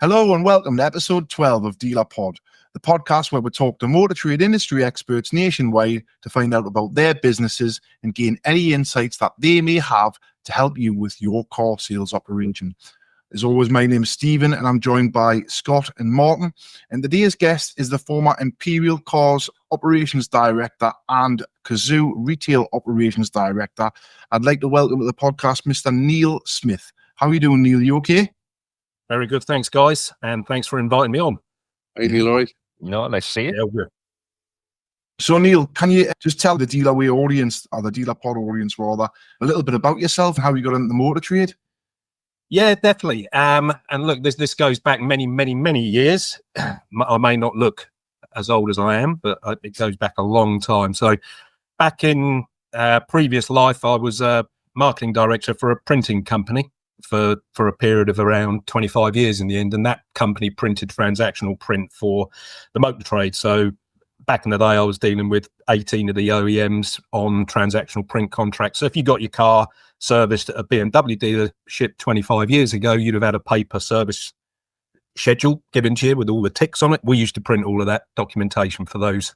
Hello and welcome to episode 12 of DealerPod, the podcast where we talk to motor trade industry experts nationwide to find out about their businesses and gain any insights that they may have to help you with your car sales operation. As always, my name is Stephen and I'm joined by Scott and Martin. And today's guest is the former Imperial Cars Operations Director and Kazoo Retail Operations Director. I'd like to welcome to the podcast Mr. Neil Smith. How are you doing, Neil? You okay? Very good, thanks, guys, and thanks for inviting me on. Hey, Neil, all right? No, nice to see you. Yeah, good. So, Neil, can you just tell the DealerWay audience, or the DealerPod audience rather, a little bit about yourself and how you got into the motor trade? Yeah, definitely. And look, this goes back many years. I may not look as old as I am, but it goes back a long time. So, back in previous life, I was a marketing director for a printing company for a period of around 25 years in the end, and that company printed transactional print for the motor trade. So back in the day, I was dealing with 18 of the OEMs on transactional print contracts. So if you got your car serviced at a BMW dealership 25 years ago, you'd have had a paper service schedule given to you with all the ticks on it. We used to print all of that documentation for those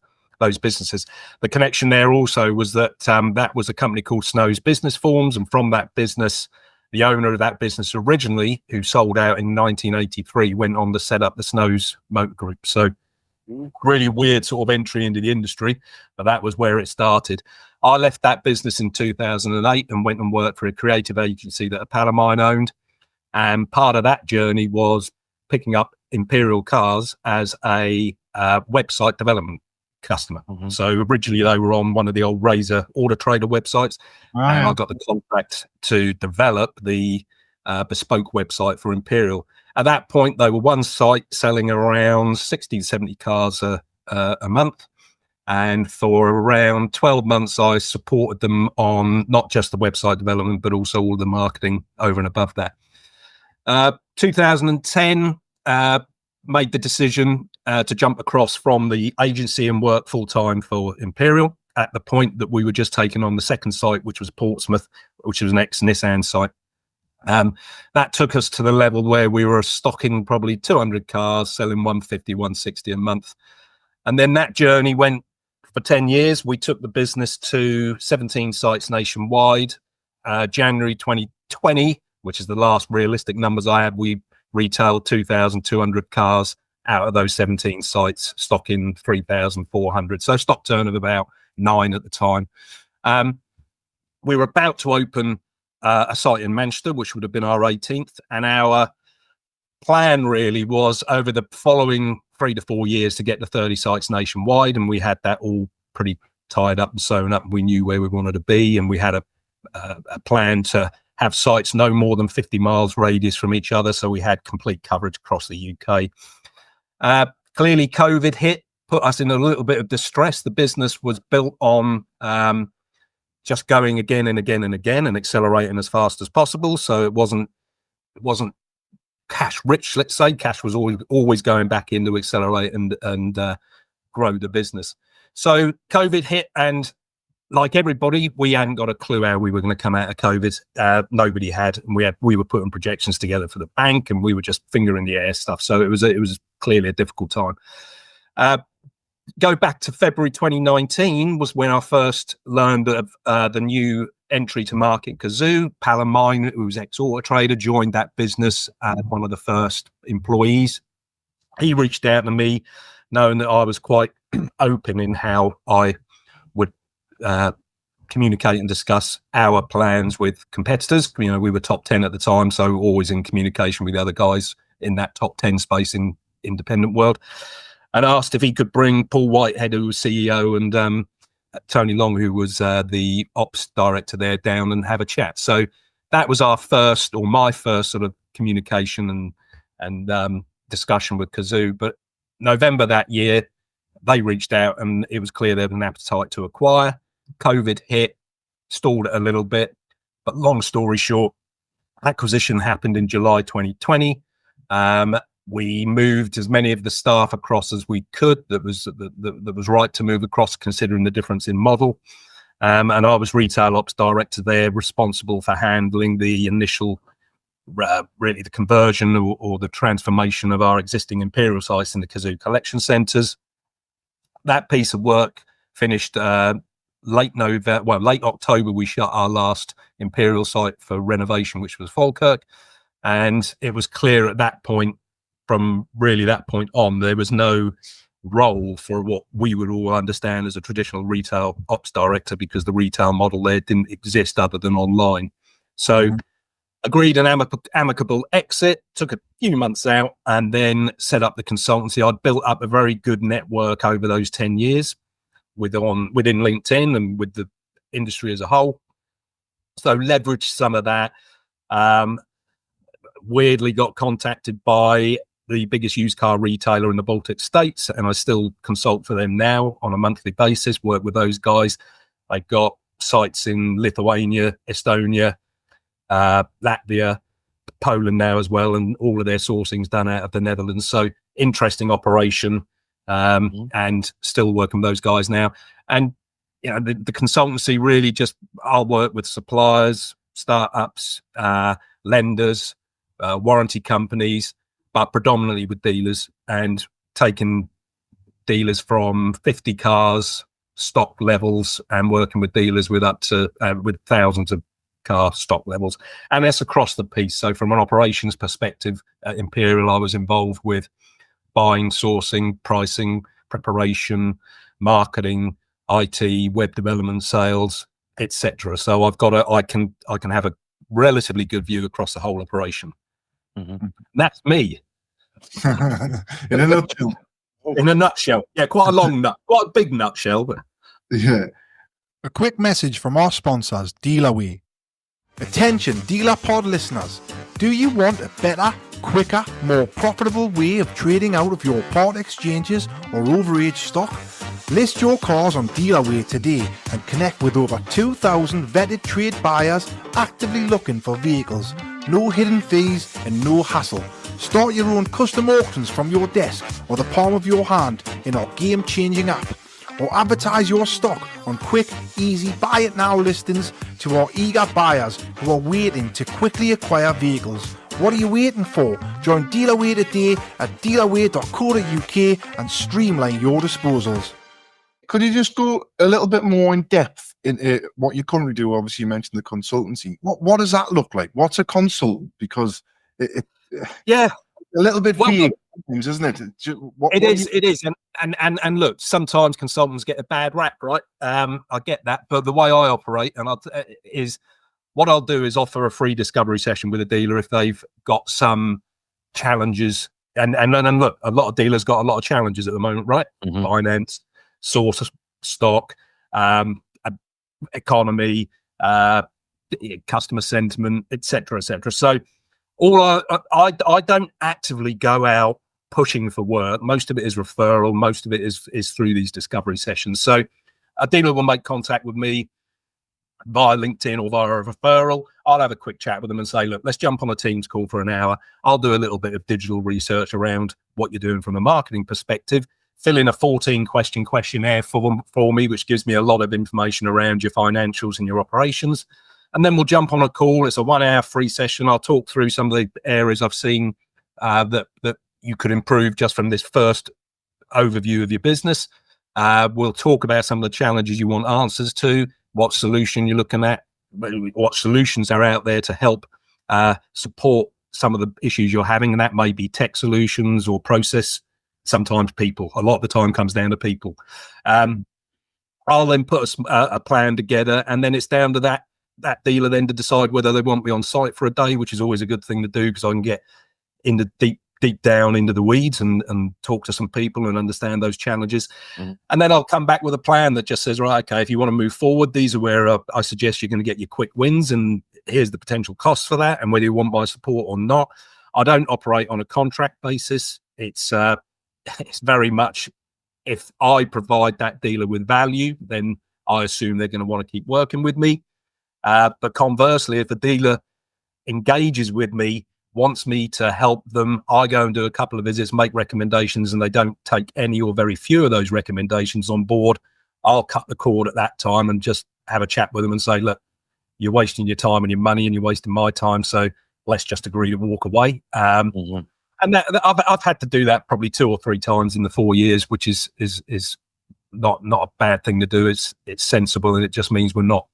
businesses. The connection there also was that that was a company called Snow's Business Forms, and from that business, the owner of that business originally, who sold out in 1983, went on to set up the Snow's Motor Group. So really weird sort of entry into the industry, but that was where it started. I left that business in 2008 and went and worked for a creative agency that a pal of mine owned. And part of that journey was picking up Imperial Cars as a website development customer. Mm-hmm. So originally they were on one of the old Razor Auto Trader websites, and I got the contract to develop the bespoke website for Imperial. At that point, they were one site selling around 60 to 70 cars a month, and for around 12 months I supported them on not just the website development but also all the marketing over and above that. 2010 made the decision to jump across from the agency and work full-time for Imperial at the point that we were just taking on the second site, which was Portsmouth, which was an ex-Nissan site. That took us to the level where we were stocking probably 200 cars, selling 150, 160 a month. And then that journey went for 10 years. We took the business to 17 sites nationwide. January 2020, which is the last realistic numbers I had, we retailed 2,200 cars out of those 17 sites, stocking 3,400. So stock turn of about 9 at the time. We were about to open a site in Manchester, which would have been our 18th. And our plan really was over the following 3 to 4 years to get to 30 sites nationwide. And we had that all pretty tied up and sewn up. We knew where we wanted to be. And we had a plan to have sites no more than 50 miles radius from each other. So we had complete coverage across the UK. Clearly COVID hit, put us in a little bit of distress. The business was built on just going again and again and again and accelerating as fast as possible. So it wasn't cash rich, let's say. Cash was always going back in to accelerate and grow the business. So COVID hit, and like everybody, we hadn't got a clue how we were going to come out of COVID. Nobody had, and we were putting projections together for the bank, and we were just finger in the air stuff. So it was clearly a difficult time. Go back to February 2019 was when I first learned of the new entry to market, Kazoo. Pal of mine, who was ex-Auto Trader, joined that business as one of the first employees. He reached out to me, knowing that I was quite open in how I would communicate and discuss our plans with competitors. You know, we were top 10 at the time, so always in communication with the other guys in that top 10 space in independent world, and asked if he could bring Paul Whitehead, who was CEO, and Tony Long, who was the ops director there, down and have a chat. So that was our first, or my first, sort of communication and discussion with Kazoo. But November that year, they reached out, and it was clear there was an appetite to acquire. COVID hit, stalled it a little bit, but long story short, acquisition happened in July 2020. We moved as many of the staff across as we could. That was right to move across, considering the difference in model. And I was retail ops director there, responsible for handling the initial, really the conversion or the transformation of our existing Imperial sites in the Kazoo collection centres. That piece of work finished late October. We shut our last Imperial site for renovation, which was Falkirk, and it was clear at that point, from really that point on, there was no role for what we would all understand as a traditional retail ops director, because the retail model there didn't exist other than online. So agreed an amicable exit, took a few months out, and then set up the consultancy. I'd built up a very good network over those 10 years within LinkedIn and with the industry as a whole. So leveraged some of that. Weirdly got contacted by the biggest used car retailer in the Baltic states, and I still consult for them now on a monthly basis, work with those guys. They've got sites in Lithuania, Estonia, Latvia, Poland now as well, and all of their sourcing's done out of the Netherlands. So interesting operation, and still working with those guys now. And you know, the consultancy really just, I'll work with suppliers, startups, lenders, warranty companies, but predominantly with dealers, and taking dealers from 50 cars stock levels and working with dealers with up to with thousands of car stock levels. And that's across the piece. So from an operations perspective, at Imperial, I was involved with buying, sourcing, pricing, preparation, marketing, IT, web development, sales, etc. So I can have a relatively good view across the whole operation. That's me. In a nutshell. In a nutshell. Yeah, quite a big nutshell, but yeah. A quick message from our sponsors, DealerWay. Attention, DealerPod listeners. Do you want a better, quicker, more profitable way of trading out of your part exchanges or overage stock? List your cars on DealerWay today and connect with over 2,000 vetted trade buyers actively looking for vehicles. No hidden fees and no hassle. Start your own custom auctions from your desk or the palm of your hand in our game-changing app. Or advertise your stock on quick, easy buy it now listings to our eager buyers who are waiting to quickly acquire vehicles. What are you waiting for? Join DealerWay today at dealerway.co.uk and streamline your disposals. Could you just go a little bit more in depth in what you currently do? Obviously, you mentioned the consultancy. What does that look like? What's a consultant? Because yeah, a little bit vague, isn't it? It is. And look, sometimes consultants get a bad rap, right? I get that, but the way I operate is what I'll do is offer a free discovery session with a dealer if they've got some challenges. And look, a lot of dealers got a lot of challenges at the moment, right? Finance, source of stock, economy, customer sentiment, etc., etc. So I don't actively go out pushing for work. Most of it is referral. Most of it is through these discovery sessions. So a dealer will make contact with me via LinkedIn or via a referral. I'll have a quick chat with them and say, look, let's jump on a Teams call for an hour. I'll do a little bit of digital research around what you're doing from a marketing perspective, fill in a 14-question questionnaire for me, which gives me a lot of information around your financials and your operations. And then we'll jump on a call. It's a 1 hour free session. I'll talk through some of the areas I've seen that you could improve just from this first overview of your business. We'll talk about some of the challenges you want answers to, what solution you're looking at, what solutions are out there to help support some of the issues you're having. And that may be tech solutions or process, sometimes people. A lot of the time comes down to people. I'll then put a plan together, and then it's down to that dealer then to decide whether they want me on site for a day, which is always a good thing to do because I can get in the deep down into the weeds and talk to some people and understand those challenges. And then I'll come back with a plan that just says, right, okay, if you want to move forward, these are where I suggest you're going to get your quick wins, and here's the potential costs for that and whether you want my support or not. I don't operate on a contract basis. It's very much, if I provide that dealer with value, then I assume they're going to want to keep working with me. But conversely, if the dealer engages with me wants me to help them. I go and do a couple of visits, make recommendations, and they don't take any or very few of those recommendations on board, I'll cut the cord at that time and just have a chat with them and say, look, you're wasting your time and your money and you're wasting my time. So let's just agree to walk away. And I've had to do that probably 2 or 3 times in the 4 years, which is not a bad thing to do. It's sensible, and it just means we're not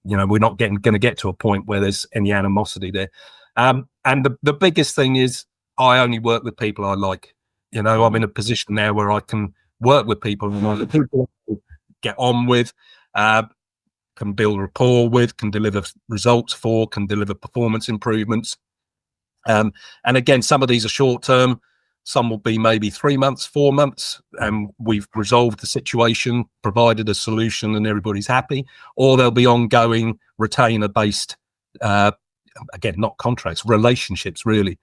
going to get to a point where there's any animosity there. And the biggest thing is I only work with people I like. I'm in a position now where I can work with people and people get on with, can build rapport with, can deliver results for, can deliver performance improvements. And again, some of these are short term, some will be maybe 3 months, 4 months, and we've resolved the situation, provided a solution, and everybody's happy. Or there'll be ongoing retainer based, again, not contracts, relationships really,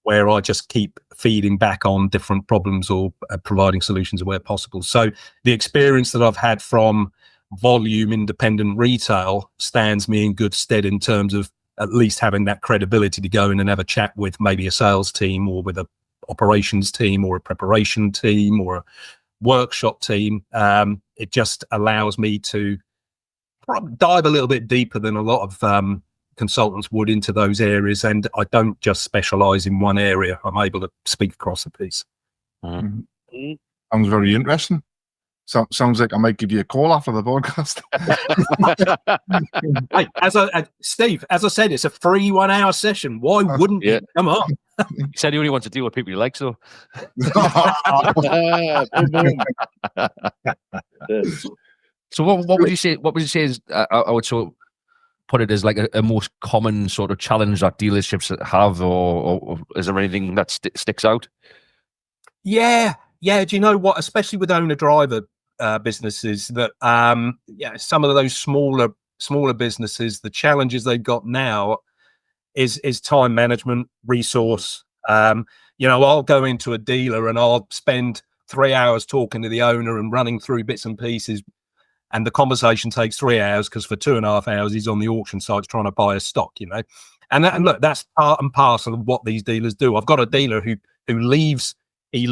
where I just keep feeding back on different problems or providing solutions where possible. So the experience that I've had from volume independent retail stands me in good stead in terms of at least having that credibility to go in and have a chat with maybe a sales team or with a operations team or a preparation team or a workshop team. It just allows me to dive a little bit deeper than a lot of consultants would into those areas, and I don't just specialize in one area. I'm able to speak across the piece. Sounds very interesting. Sounds like I might give you a call after the podcast. Hey, Steve, as I said, it's a free 1 hour session. Why wouldn't you? Come on. You said you only want to deal with people you like, so. So what would you say? What would you say is? I would sort of put it as like a most common sort of challenge that dealerships have, or is there anything that sticks out? Yeah. Do you know what? Especially with owner driver businesses, that some of those smaller businesses, the challenges they've got now is time management, resource. I'll go into a dealer and I'll spend 3 hours talking to the owner and running through bits and pieces, and the conversation takes 3 hours because for 2.5 hours he's on the auction sites trying to buy a stock. And look, that's part and parcel of what these dealers do. I've got a dealer who leaves. He's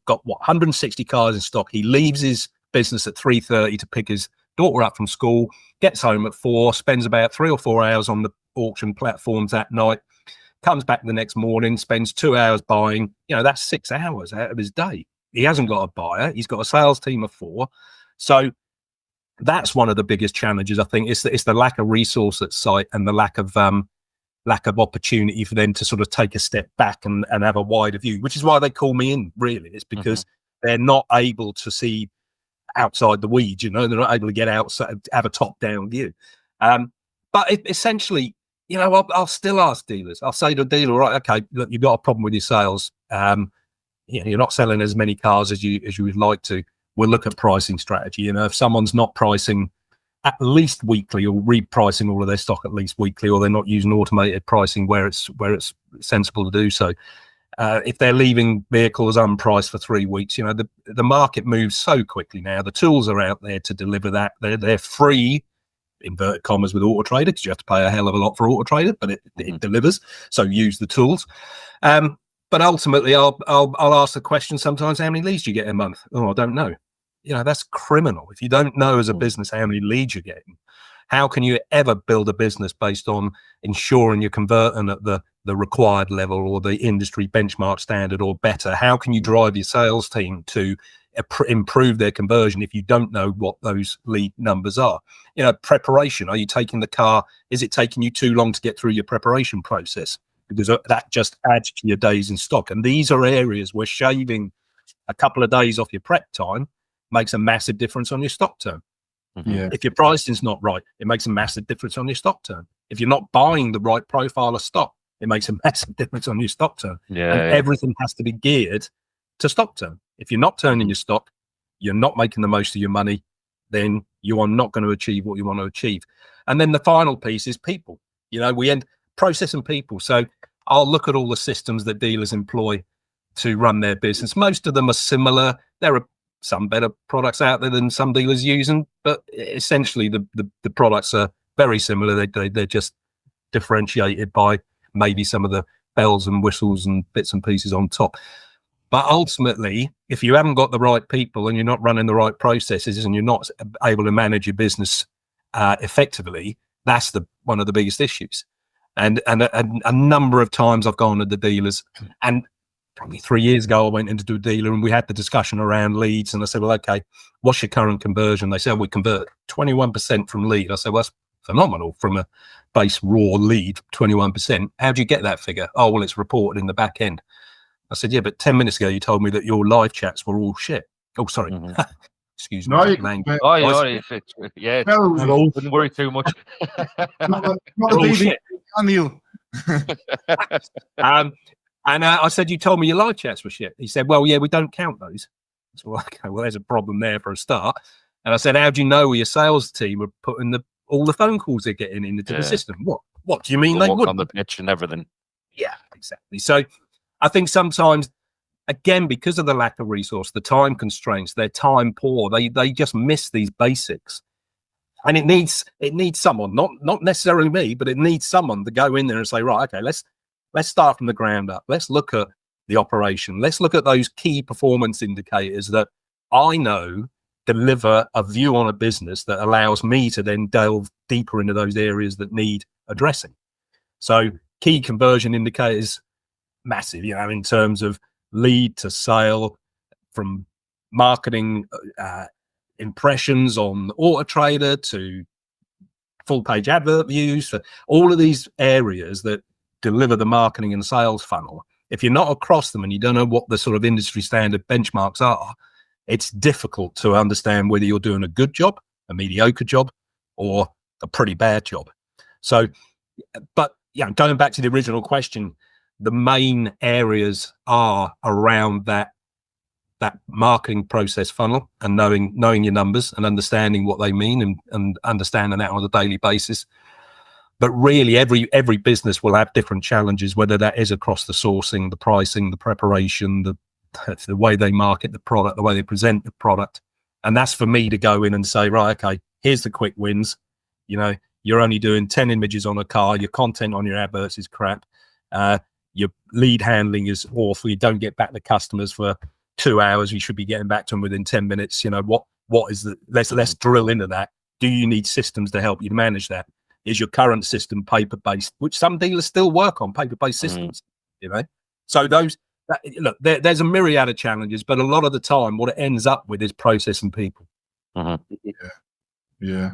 got 160 cars in stock. He leaves his business at 3:30 to pick his daughter up from school, gets home at 4, spends about 3 or 4 hours on the auction platforms that night, comes back the next morning, spends 2 hours buying. That's 6 hours out of his day. He hasn't got a buyer. He's got a sales team of 4. So that's one of the biggest challenges, I think. It's the lack of resource at site and the lack of opportunity for them to sort of take a step back and have a wider view, which is why they call me in, really. It's because they're not able to see outside the weeds, they're not able to get outside, have a top-down view. But essentially, I'll still ask dealers. I'll say to a dealer, right, okay, look, you've got a problem with your sales. You're not selling as many cars as you would like to. We'll look at pricing strategy. If someone's not pricing at least weekly or repricing all of their stock at least weekly, or they're not using automated pricing where it's sensible to do so. If they're leaving vehicles unpriced for 3 weeks, the market moves so quickly now. The tools are out there to deliver that. They're free, inverted commas, with Auto Trader, because you have to pay a hell of a lot for Auto Trader, but it delivers. So use the tools. But ultimately, I'll ask the question sometimes: how many leads do you get a month? Oh, I don't know. That's criminal. If you don't know as a business how many leads you're getting, how can you ever build a business based on ensuring you're converting at the required level or the industry benchmark standard or better? How can you drive your sales team to improve their conversion if you don't know what those lead numbers are? Preparation. Are you taking the car? Is it taking you too long to get through your preparation process? Because that just adds to your days in stock. And these are areas where shaving a couple of days off your prep time makes a massive difference on your stock turn. If your pricing's not right, it makes a massive difference on your stock turn. If you're not buying the right profile of stock, it makes a massive difference on your stock turn. Everything has to be geared to stock turn. If you're not turning your stock, you're not making the most of your money, then you are not going to achieve what you want to achieve. And then the final piece is people. We end process and people. So I'll look at all the systems that dealers employ to run their business. Most of them are similar. There are some better products out there than some dealers using, but essentially the products are very similar. They're just differentiated by maybe some of the bells and whistles and bits and pieces on top. But ultimately, if you haven't got the right people and you're not running the right processes and you're not able to manage your business effectively, that's one of the biggest issues. And a number of times I've gone to the dealers, and probably 3 years ago, I went into a dealer and we had the discussion around leads. And I said, well, okay, what's your current conversion? They said, we convert 21% from lead. I said, well, that's phenomenal from a base raw lead, 21%. How do you get that figure? Oh, well, it's reported in the back end. I said, yeah, but 10 minutes ago, you told me that your live chats were all shit. Oh, sorry. Excuse me. No, yeah, no, wouldn't worry too much. not all shit. Neil. And I said, you told me your live chats were shit. He said, well, yeah, we don't count those. So, okay, well, there's a problem there for a start. And I said, how do you know your sales team are putting all the phone calls they're getting into the system? What do you mean they would on the pitch and everything? Yeah, exactly. So I think sometimes, again, because of the lack of resource, the time constraints, they're time poor. They just miss these basics. And it needs someone, not necessarily me, but it needs someone to go in there and say, right, okay, let's start from the ground up. Let's look at the operation. Let's look at those key performance indicators that I know deliver a view on a business that allows me to then delve deeper into those areas that need addressing. So key conversion indicators, massive, in terms of lead to sale, from marketing impressions on Auto Trader to full page advert views, for all of these areas that deliver the marketing and sales funnel. If you're not across them and you don't know what the sort of industry standard benchmarks are, it's difficult to understand whether you're doing a good job, a mediocre job, or a pretty bad job. So, but going back to the original question, the main areas are around that marketing process funnel and knowing your numbers and understanding what they mean and understanding that on a daily basis. But really, every business will have different challenges, whether that is across the sourcing, the pricing, the preparation, the way they market the product, the way they present the product. And that's for me to go in and say, right, okay, here's the quick wins. You're only doing 10 images on a car. Your content on your adverts is crap. Your lead handling is awful. You don't get back to customers for 2 hours. You should be getting back to them within 10 minutes. What is the, let's drill into that. Do you need systems to help you manage that? Is your current system paper-based, which some dealers still work on paper-based systems, So there's a myriad of challenges, but a lot of the time what it ends up with is process and people. Yeah.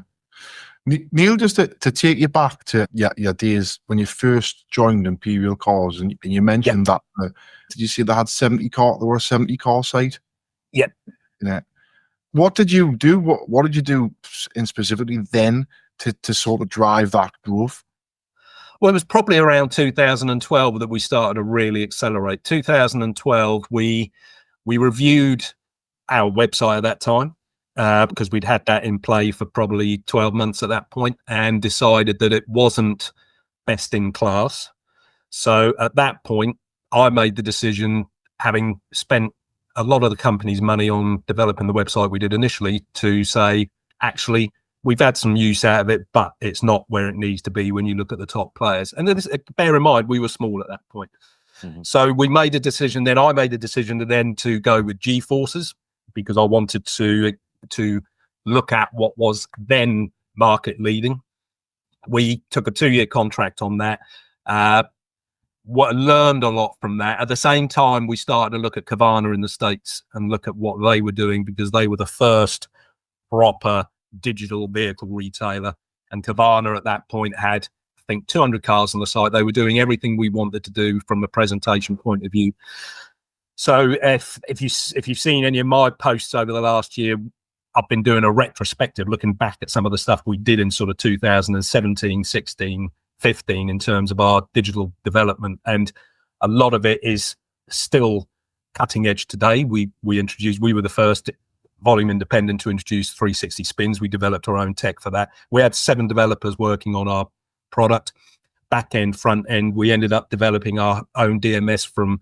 Neil, just to take you back to your days when you first joined Imperial Cars, and you mentioned that, did you say they had 70 car, there were a 70 car site? Yep. Yeah. What did you do? What did you do in specifically then to sort of drive that growth? Well, it was probably around 2012 that we started to really accelerate. 2012, we reviewed our website at that time because we'd had that in play for probably 12 months at that point and decided that it wasn't best in class. So at that point, I made the decision, having spent a lot of the company's money on developing the website we did initially, to say, actually, we've had some use out of it, but it's not where it needs to be when you look at the top players. And then, bear in mind, we were small at that point. So we made a decision. Then I made a decision to go with G-Forces, because I wanted to look at what was then market leading. We took a 2-year contract on that. Learned a lot from that. At the same time, we started to look at Carvana in the States and look at what they were doing, because they were the first proper digital vehicle retailer, and Carvana at that point had, I think, 200 cars on the site. They were doing everything we wanted to do from a presentation point of view. So if you've seen any of my posts over the last year, I've been doing a retrospective, looking back at some of the stuff we did in sort of 2017, 16, 15 in terms of our digital development, and a lot of it is still cutting edge today. We were the first volume independent to introduce 360 spins. We developed our own tech for that. We had 7 developers working on our product, back end, front end. We ended up developing our own DMS from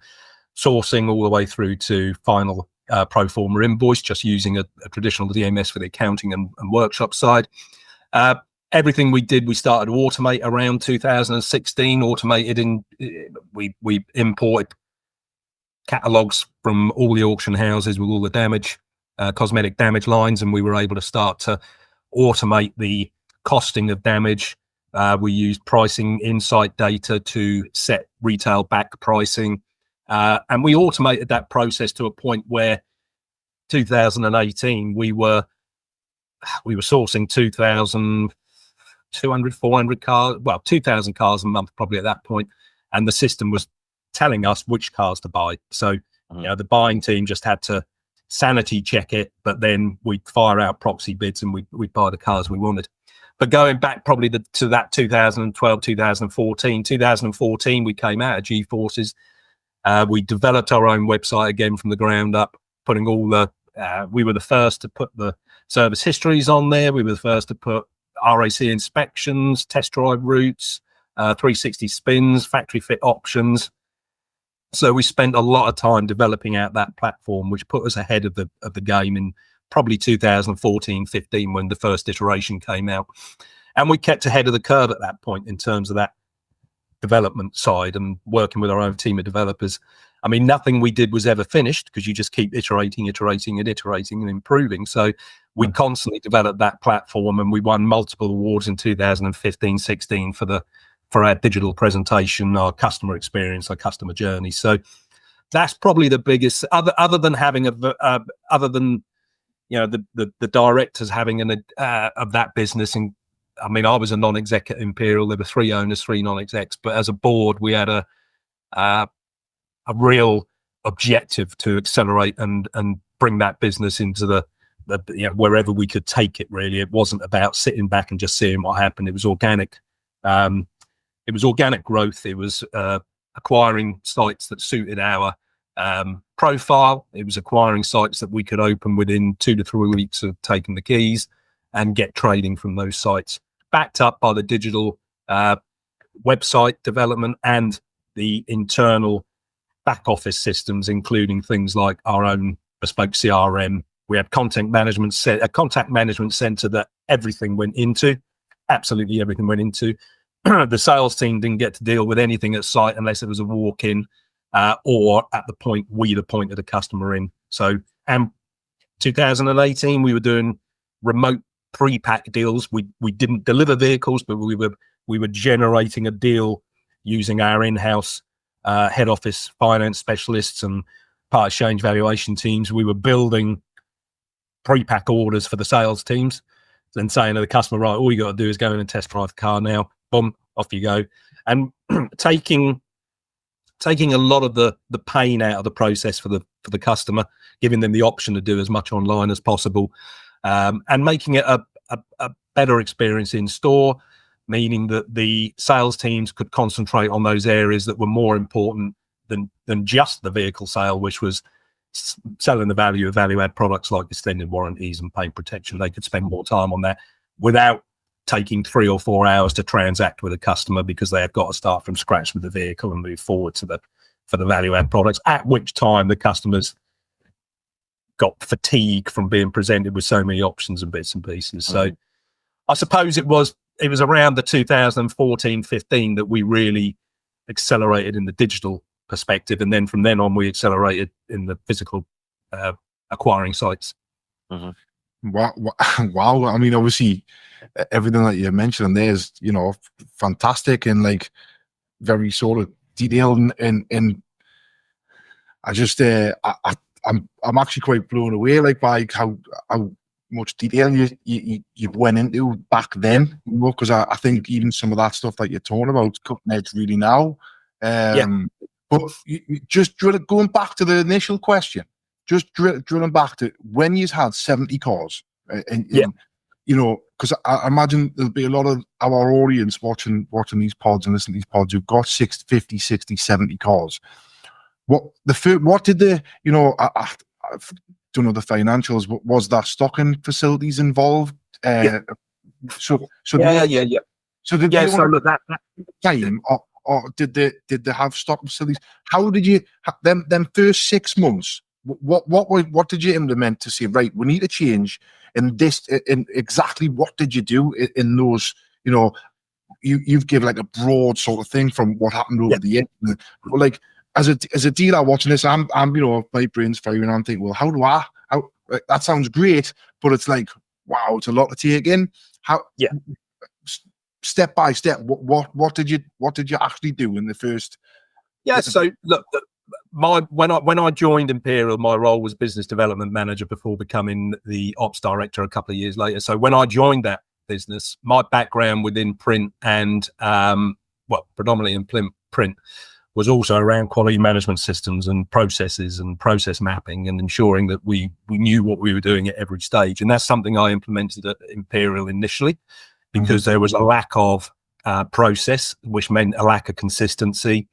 sourcing all the way through to final pro forma invoice, just using a traditional DMS for the accounting and workshop side. everything we did, we started to automate around 2016. We imported catalogs from all the auction houses with all the damage, cosmetic damage lines, and we were able to start to automate the costing of damage. We used pricing insight data to set retail back pricing, and we automated that process to a point where 2018 we were sourcing 2,200, 400 cars, 2,000 cars a month probably at that point, and the system was telling us which cars to buy. So the buying team just had to sanity check it, but then we'd fire out proxy bids and we'd buy the cars we wanted. But going back probably to that 2012, 2014, we came out of G-Forces. We developed our own website again from the ground up, putting all we were the first to put the service histories on there. We were the first to put RAC inspections, test drive routes, 360 spins, factory fit options. So we spent a lot of time developing out that platform, which put us ahead of the game in probably 2014, 15, when the first iteration came out. And we kept ahead of the curve at that point in terms of that development side and working with our own team of developers. I mean, nothing we did was ever finished because you just keep iterating and improving. So we constantly developed that platform, and we won multiple awards in 2015, 16 for our digital presentation, our customer experience, our customer journey. So that's probably the biggest, other than having the directors having of that business. And I mean, I was a non-exec at Imperial. There were 3 owners, 3 non-execs, but as a board, we had a real objective to accelerate and bring that business into the wherever we could take it. Really, it wasn't about sitting back and just seeing what happened. It was organic. It was organic growth. It was acquiring sites that suited our profile. It was acquiring sites that we could open within 2 to 3 weeks of taking the keys and get trading from those sites, backed up by the digital website development and the internal back office systems, including things like our own bespoke CRM. We had a contact management center that everything went into, absolutely everything went into. The sales team didn't get to deal with anything at site unless it was a walk-in or at the point we'd appointed a customer in. So, and 2018, we were doing remote pre-pack deals. We didn't deliver vehicles, but we were generating a deal using our in-house head office finance specialists and part exchange valuation teams. We were building pre-pack orders for the sales teams, then saying to the customer, right, all you got to do is go in and test drive the car now. Boom, off you go. And taking a lot of the pain out of the process for the customer, giving them the option to do as much online as possible, and making it a better experience in store, meaning that the sales teams could concentrate on those areas that were more important than just the vehicle sale, which was selling the value of value-add products like extended warranties and paint protection. They could spend more time on that without taking 3 or 4 hours to transact with a customer, because they have got to start from scratch with the vehicle and move forward for the value-add products, at which time the customers got fatigue from being presented with so many options and bits and pieces. So I suppose it was around the 2014-15 that we really accelerated in the digital perspective, and then from then on we accelerated in the physical acquiring sites. Wow. I mean, obviously everything that you mentioned there is, fantastic and like very sort of detailed, and I just I'm actually quite blown away like by how much detail you went into back then, because I think even some of that stuff that you're talking about cutting edge really now. But just going back to the initial question, just drilling back to when you had 70 cars, because I imagine there'll be a lot of our audience watching these pods and listening to these pods who've got 50, 60, 70 cars. What did the, I don't know the financials, but was there stocking facilities involved? So did they look that time, or did they have stock facilities? How did you them first 6 months? what did you implement to say, right, we need to change in this, in exactly what did you do in those, you've given like a broad sort of thing from what happened over the years. But like, as a dealer watching this, I'm my brain's firing, and I'm thinking, well, how that sounds great, but it's like, wow, it's a lot to take in. Step by step, what did you actually do in the first? So look, when I joined Imperial, my role was business development manager before becoming the ops director a couple of years later. So when I joined that business, my background within print and predominantly in print was also around quality management systems and processes and process mapping and ensuring that we knew what we were doing at every stage. And that's something I implemented at Imperial initially, because there was a lack of process, which meant a lack of consistency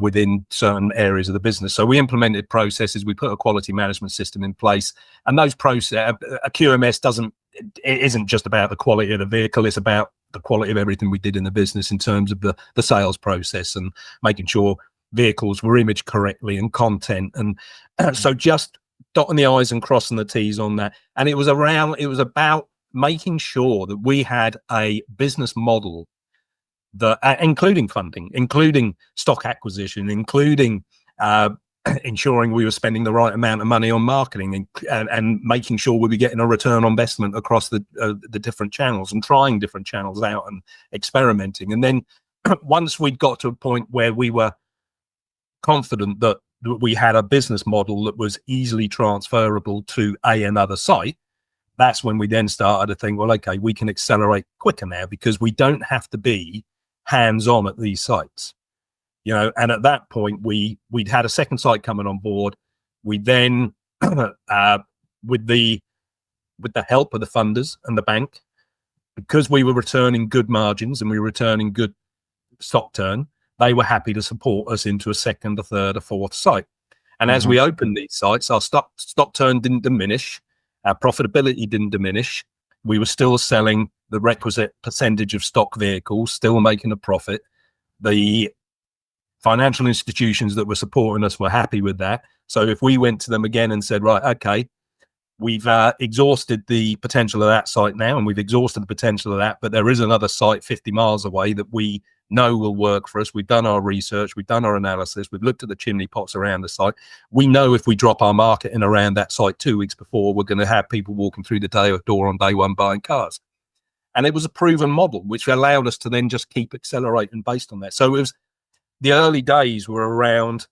within certain areas of the business. So we implemented processes, we put a quality management system in place, and those process, a QMS isn't just about the quality of the vehicle, it's about the quality of everything we did in the business in terms of the sales process and making sure vehicles were imaged correctly and content. And so just dotting the I's and crossing the T's on that. And it was about making sure that we had a business model that, including funding, including stock acquisition, including ensuring we were spending the right amount of money on marketing and making sure we were getting a return on investment across the different channels and trying different channels out and experimenting. And then once we'd got to a point where we were confident that we had a business model that was easily transferable to another site, that's when we then started to think, well, okay, we can accelerate quicker now because we don't have to be hands-on at these sites. And at that point, we'd had a second site coming on board. We then, with the help of the funders and the bank, because we were returning good margins and we were returning good stock turn, they were happy to support us into a second, a third, a fourth site. And as we opened these sites, our stock turn didn't diminish, our profitability didn't diminish. We were still selling the requisite percentage of stock vehicles, still making a profit. The financial institutions that were supporting us were happy with that. So if we went to them again and said, right, okay, we've exhausted the potential of that site now, and we've exhausted the potential of that, but there is another site 50 miles away that we know will work for us. We've done our research, we've done our analysis, we've looked at the chimney pots around the site. We know if we drop our marketing around that site 2 weeks before, we're going to have people walking through the door on day one buying cars. And it was a proven model, which allowed us to then just keep accelerating based on that. So it was, the early days were around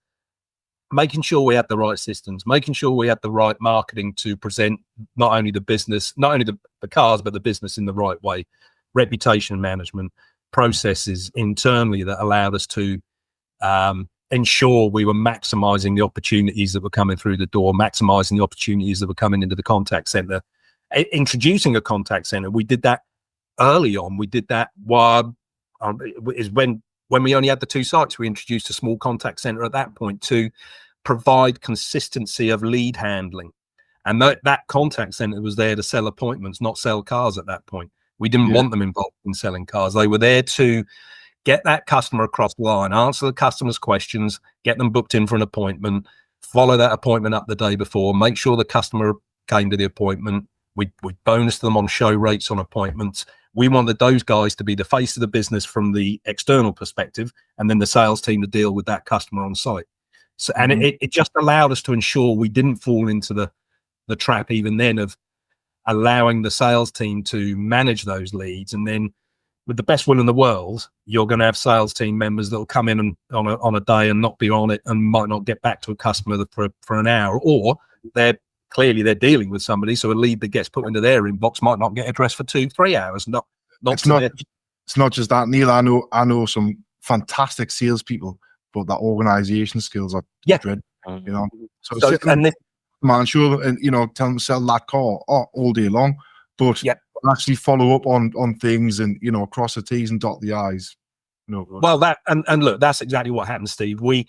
making sure we had the right systems, making sure we had the right marketing to present not only the business, not only the cars, but the business in the right way, reputation management, processes internally that allowed us to ensure we were maximizing the opportunities that were coming through the door, maximizing the opportunities that were coming into the contact center, introducing a contact center. We did that early on. We did that while when we only had the 2 sites, we introduced a small contact center at that point to provide consistency of lead handling. And that contact center was there to sell appointments, not sell cars at that point. We didn't want them involved in selling cars. They were there to get that customer across the line, answer the customer's questions, get them booked in for an appointment, follow that appointment up the day before, make sure the customer came to the appointment. We bonus them on show rates on appointments. We wanted those guys to be the face of the business from the external perspective, and then the sales team to deal with that customer on site. So, and it just allowed us to ensure we didn't fall into the trap even then of allowing the sales team to manage those leads. And then with the best will in the world, you're going to have sales team members that will come in and on a day and not be on it and might not get back to a customer for an hour, or they're dealing with somebody. So a lead that gets put into their inbox might not get addressed for 2-3 hours. It's not just that, Neil. I know some fantastic salespeople, but that organization skills are dreadful. So man, sure, and tell them to sell that car all day long, but actually follow up on things and cross the T's and dot the I's. Well, that and look, that's exactly what happened, Steve. We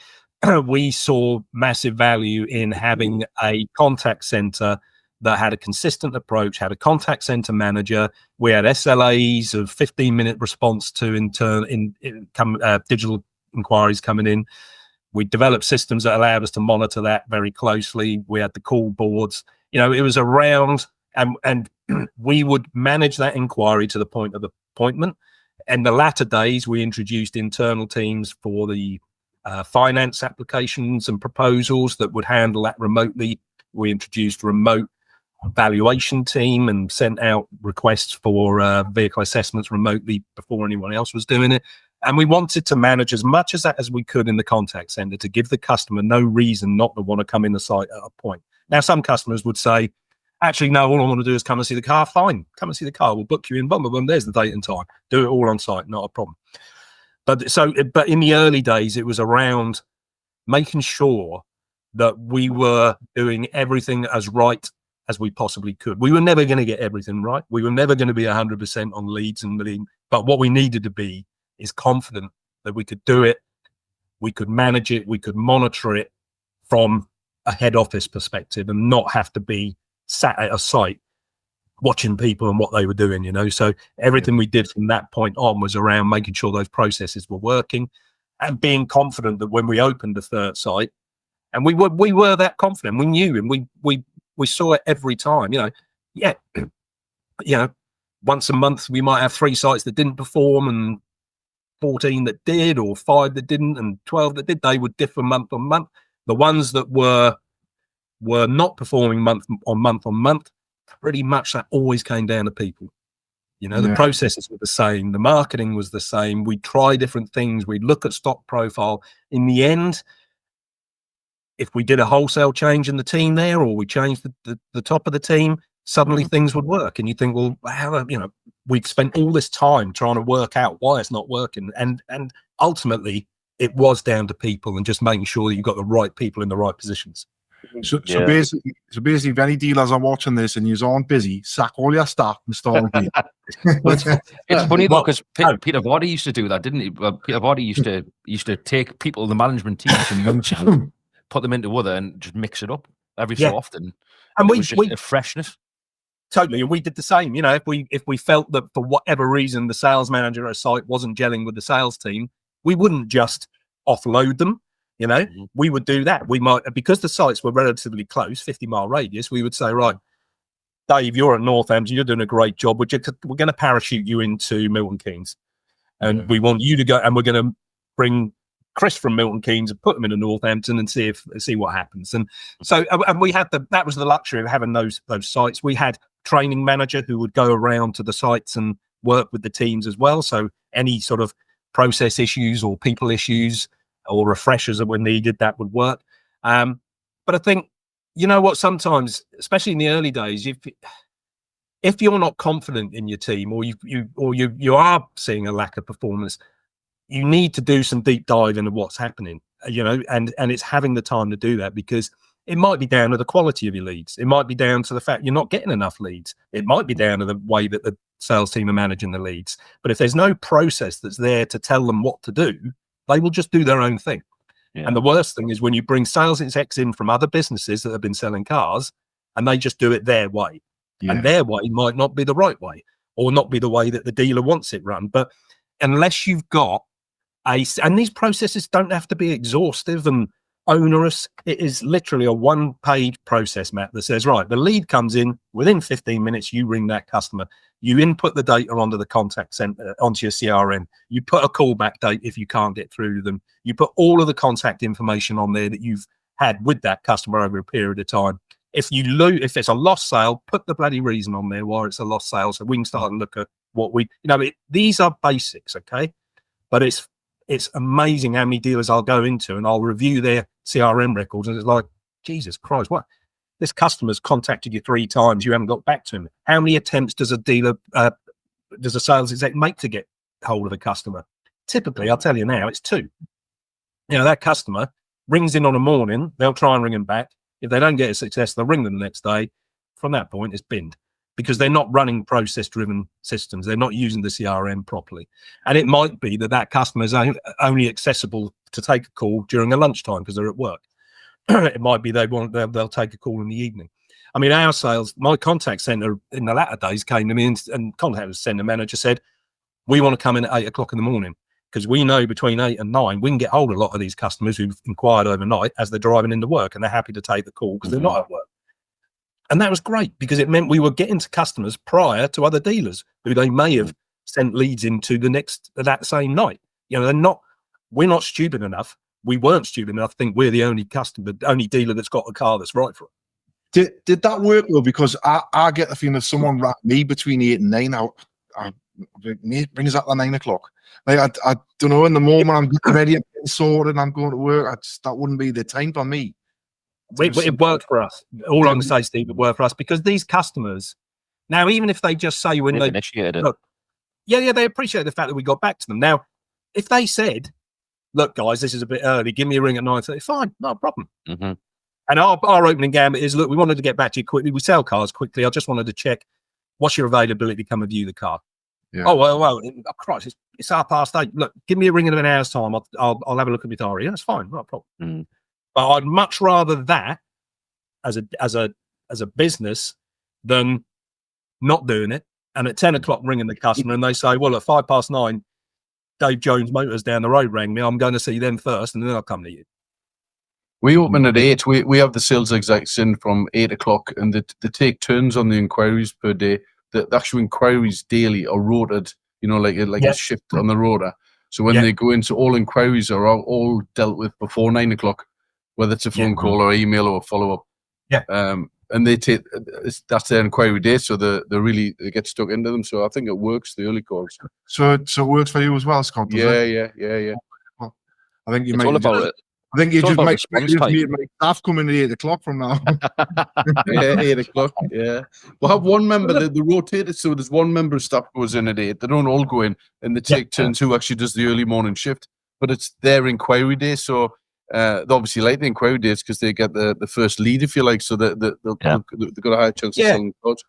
saw massive value in having a contact center that had a consistent approach, had a contact center manager. We had SLAs of 15-minute response to digital inquiries coming in. We developed systems that allowed us to monitor that very closely. We had the call boards. It was around, and we would manage that inquiry to the point of appointment. In the latter days, we introduced internal teams for the finance applications and proposals that would handle that remotely. We introduced remote valuation team and sent out requests for vehicle assessments remotely before anyone else was doing it. And we wanted to manage as much as that as we could in the contact center to give the customer no reason not to want to come in the site at a point. Now, some customers would say, actually, no, all I want to do is come and see the car. Fine, come and see the car. We'll book you in. Boom, boom, boom. There's the date and time. Do it all on site. Not a problem. But in the early days, it was around making sure that we were doing everything as right as we possibly could. We were never going to get everything right. We were never going to be 100% on leads and lead. But what we needed to be is confident that we could do it, we could manage it, we could monitor it from a head office perspective and not have to be sat at a site watching people and what they were doing, So everything we did from that point on was around making sure those processes were working and being confident that when we opened the third site, and we were that confident, we knew, and we saw it every time, once a month we might have 3 sites that didn't perform and 14 that did, or 5 that didn't, and 12 that did. They would differ month on month. The ones that were not performing month on month, pretty much that always came down to people. The processes were the same, the marketing was the same. We'd try different things. We'd look at stock profile. In the end, if we did a wholesale change in the team there, or we changed the top of the team, suddenly things would work. And you think, well, we've spent all this time trying to work out why it's not working. And ultimately, it was down to people and just making sure that you've got the right people in the right positions. So basically, if any dealers are watching this and you aren't busy, sack all your staff and start again. It's funny though, because Peter Vardy used to do that, didn't he? Peter Vardy used to take people, the management team, and put them into other and just mix it up every so often. And we just a freshness. Totally, and we did the same. If we felt that for whatever reason the sales manager at a site wasn't gelling with the sales team, we wouldn't just offload them. We would do that. We might, because the sites were relatively close, 50-mile radius. We would say, right, Dave, you're at Northampton. You're doing a great job. We're going to parachute you into Milton Keynes, and we want you to go. And we're going to bring Chris from Milton Keynes and put him into Northampton and see what happens. And so, and we had that was the luxury of having those sites. We had training manager who would go around to the sites and work with the teams as well. So any sort of process issues or people issues or refreshers that were needed, that would work. But I think, sometimes, especially in the early days, if you're not confident in your team, or you are seeing a lack of performance, you need to do some deep dive into what's happening, and it's having the time to do that, because it might be down to the quality of your leads. It might be down to the fact you're not getting enough leads. It might be down to the way that the sales team are managing the leads. But if there's no process that's there to tell them what to do, they will just do their own thing. Yeah. And the worst thing is when you bring sales execs in from other businesses that have been selling cars and they just do it their way. Yeah. And their way might not be the right way, or not be the way that the dealer wants it run. But unless you've got and these processes don't have to be exhaustive and onerous. It is literally a 1-page process map that says, right, the lead comes in within 15 minutes. You ring that customer. You input the data onto the contact center, onto your CRM. You put a callback date if you can't get through to them. You put all of the contact information on there that you've had with that customer over a period of time. If it's a lost sale, put the bloody reason on there why it's a lost sale, so we can start and look at what these are basics, okay? But it's amazing how many dealers I'll go into and I'll review their CRM records, and it's like, Jesus Christ, what? This customer's contacted you 3 times, you haven't got back to him. How many attempts does a sales exec make to get hold of a customer? Typically, I'll tell you now, it's 2. That customer rings in on a morning, they'll try and ring them back. If they don't get a success, they'll ring them the next day. From that point, it's binned, because they're not running process-driven systems. They're not using the CRM properly. And it might be that customer is only accessible to take a call during a lunchtime because they're at work. It might be they'll take a call in the evening. I mean, my contact center in the latter days came to me and contact center manager said, we want to come in at 8 o'clock in the morning. because we know between 8 and 9 we can get hold of a lot of these customers who've inquired overnight as they're driving into work, and they're happy to take the call because they're not at work. And that was great because it meant we were getting to customers prior to other dealers who they may have sent leads into that same night. You know, we're not stupid enough. We weren't stupid enough to think we're the only dealer that's got a car that's right for it. Did that work though? Because I get the feeling if someone rang me between 8 and 9, I bring us up at 9 o'clock. Like I don't know. In the moment I'm getting ready, I'm getting sorted, and I'm going to work. that wouldn't be the time for me. It worked for us. All I'm going to say, Steve, it worked for us because these customers now, even if they just say when they initiated it, look, they appreciate the fact that we got back to them. Now, if they said, "Look, guys, this is a bit early. Give me a ring at 9:30." Fine, no problem. Mm-hmm. And our opening gambit is, look, we wanted to get back to you quickly. We sell cars quickly. I just wanted to check what's your availability to come and view the car. Yeah. Oh, well, Christ, it's 8:30. Look, give me a ring in an hour's time. I'll have a look at my diary. Yeah, that's fine, not a problem. Mm. But I'd much rather that as a business than not doing it. And at 10 o'clock ringing the customer and they say, well, at 9:05, Dave Jones Motors down the road rang me. I'm going to see them first, and then I'll come to you. We open at 8. We have the sales execs in from 8 o'clock, and they take turns on the inquiries per day. The actual inquiries daily are rotated, you know, like a shift on the rota. So when they go into, all inquiries are all dealt with before 9 o'clock, whether it's a phone call or email or follow up. Yeah. And they take that's their inquiry day, so they get stuck into them. So I think it works, the early calls. So it works for you as well, Scott. Yeah. Well, I think it's all about it. I think you It's just all made about my staff come in at 8 o'clock from now. Yeah, 8 o'clock. Yeah, we'll have one member that they rotate it, so there's one member of staff goes in at 8. They don't all go in, and they take turns who actually does the early morning shift. But it's their inquiry day, so they obviously like the inquiry days because they get the first lead, if you like. So they've got a higher chance of selling cars.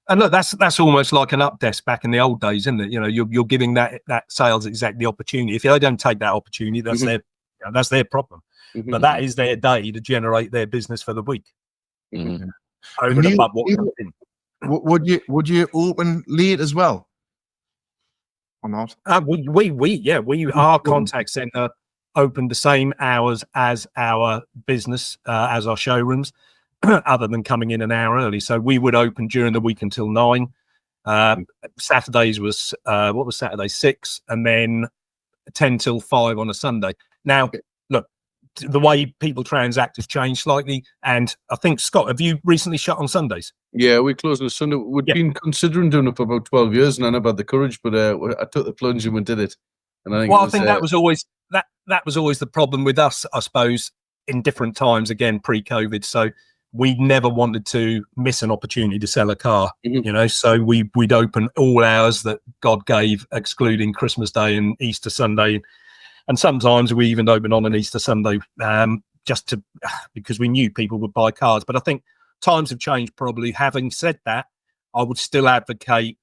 And look, that's almost like an up desk back in the old days, isn't it? You know, you're giving that sales exec the opportunity. If they don't take that opportunity, that's their problem. Mm-hmm. But that is their day to generate their business for the week. Mm-hmm. Over and above what comes in. Would you open late as well, or not? Our contact center opened the same hours as our business, as our showrooms, other than coming in an hour early. So we would open during the week until 9. Saturdays was what was Saturday? 6, and then 10 till 5 on a Sunday. Now, look, the way people transact has changed slightly, and I think, Scott, have you recently shut on Sundays? Yeah, we closed on a Sunday. We've been considering doing it for about 12 years, and I never had the courage, but I took the plunge and we did it. And I think that was always the problem with us, I suppose, in different times, again, pre-COVID. So we never wanted to miss an opportunity to sell a car, you know, so we'd open all hours that God gave, excluding Christmas Day and Easter Sunday. And sometimes we even open on an Easter Sunday, because we knew people would buy cars. But I think times have changed probably. Having said that, I would still advocate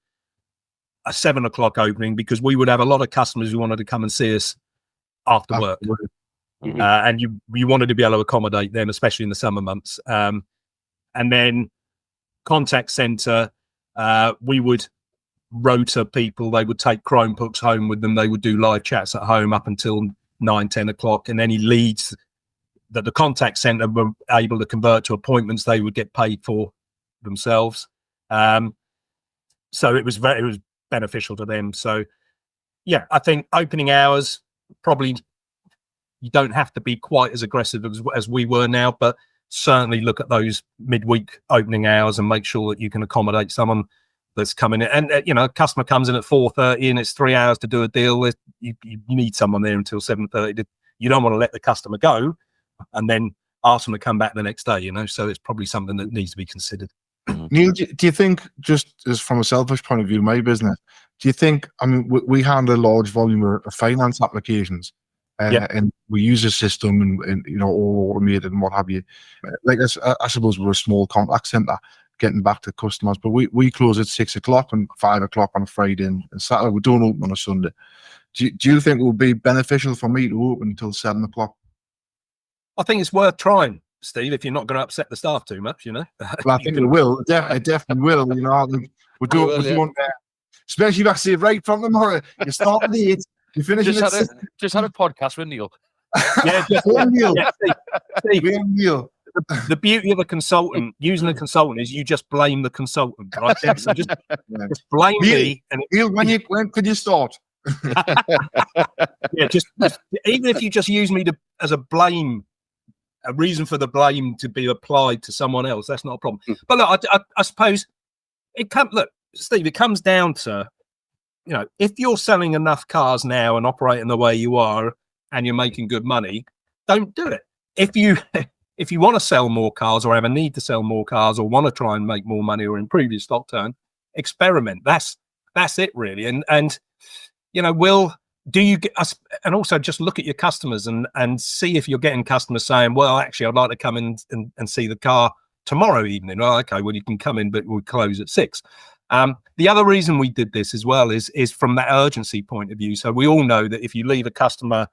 a 7 o'clock opening, because we would have a lot of customers who wanted to come and see us after work. And you wanted to be able to accommodate them, especially in the summer months. And then contact center, we would rota people. They would take Chromebooks home with them. They would do live chats at home up until 9-10 o'clock, and any leads that the contact center were able to convert to appointments, they would get paid for themselves. So it was beneficial to them. So yeah, I think opening hours, probably you don't have to be quite as aggressive as we were now, but certainly look at those midweek opening hours and make sure that you can accommodate someone that's coming in. And you know, a customer comes in at 4:30 and it's 3 hours to do a deal. You need someone there until 7:30. You don't want to let the customer go and then ask them to come back the next day, you know. So it's probably something that needs to be considered. Neil, do you think, just as from a selfish point of view, my business, do you think, I mean, we handle a large volume of finance applications, and we use a system and you know, all automated and what have you. Like I suppose we're a small contact center getting back to customers, but we close at 6 o'clock and 5 o'clock on a Friday and Saturday. We don't open on a Sunday. Do you think it would be beneficial for me to open until 7 o'clock? I think it's worth trying, Steve, if you're not going to upset the staff too much, you know. Well, I think it will. It definitely will. You know, we don't, especially if I say right from tomorrow, you start late, You finishing just had a podcast with Neil. Yeah, Neil. Steve, Neil. the beauty of a consultant, using a consultant, is you just blame the consultant, right? So just blame me. And Neil, when could you start? yeah, just even if you just use me as a blame, a reason for the blame to be applied to someone else, that's not a problem. But look, I suppose Steve, it comes down to, if you're selling enough cars now and operating the way you are and you're making good money, don't do it. If you want to sell more cars or have a need to sell more cars or want to try and make more money or improve your stock turn, experiment. That's it really. And do you get us? And also just look at your customers and see if you're getting customers saying, well, actually, I'd like to come in and see the car tomorrow evening. Oh, okay, well, you can come in, but we'll close at 6. The other reason we did this as well is from that urgency point of view. So we all know that if you leave a customer,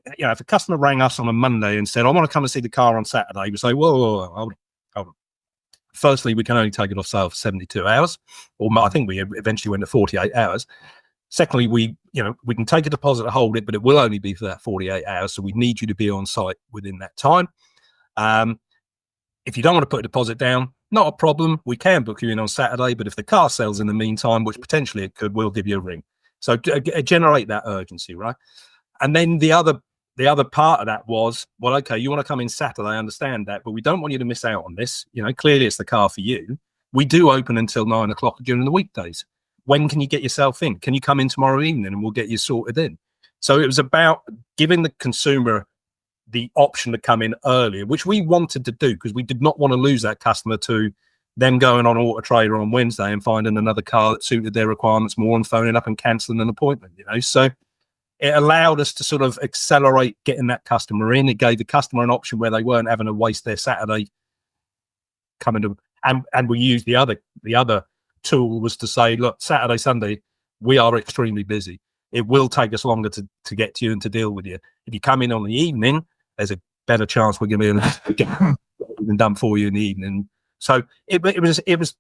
if a customer rang us on a Monday and said, I want to come and see the car on Saturday, we say, whoa, hold on. Firstly, we can only take it off sale for 72 hours, or I think we eventually went to 48 hours. Secondly, we can take a deposit to hold it, but it will only be for that 48 hours. So we need you to be on site within that time. If you don't want to put a deposit down, not a problem. We can book you in on Saturday, but if the car sells in the meantime, which potentially it could, we'll give you a ring. So generate that urgency, right? And then the other part of that was, well, okay, you want to come in Saturday, I understand that, but we don't want you to miss out on this. Clearly it's the car for you. We do open until 9 o'clock during the weekdays. When can you get yourself in? Can you come in tomorrow evening and we'll get you sorted in? So it was about giving the consumer the option to come in earlier, which we wanted to do because we did not want to lose that customer to them going on Auto Trader on Wednesday and finding another car that suited their requirements more and phoning up and cancelling an appointment, So it allowed us to sort of accelerate getting that customer in. It gave the customer an option where they weren't having to waste their Saturday coming to, and we used the other tool was to say, look, Saturday, Sunday, we are extremely busy. It will take us longer to get to you and to deal with you. If you come in on the evening, there's a better chance we're going to be able to get it done for you in the evening. So it was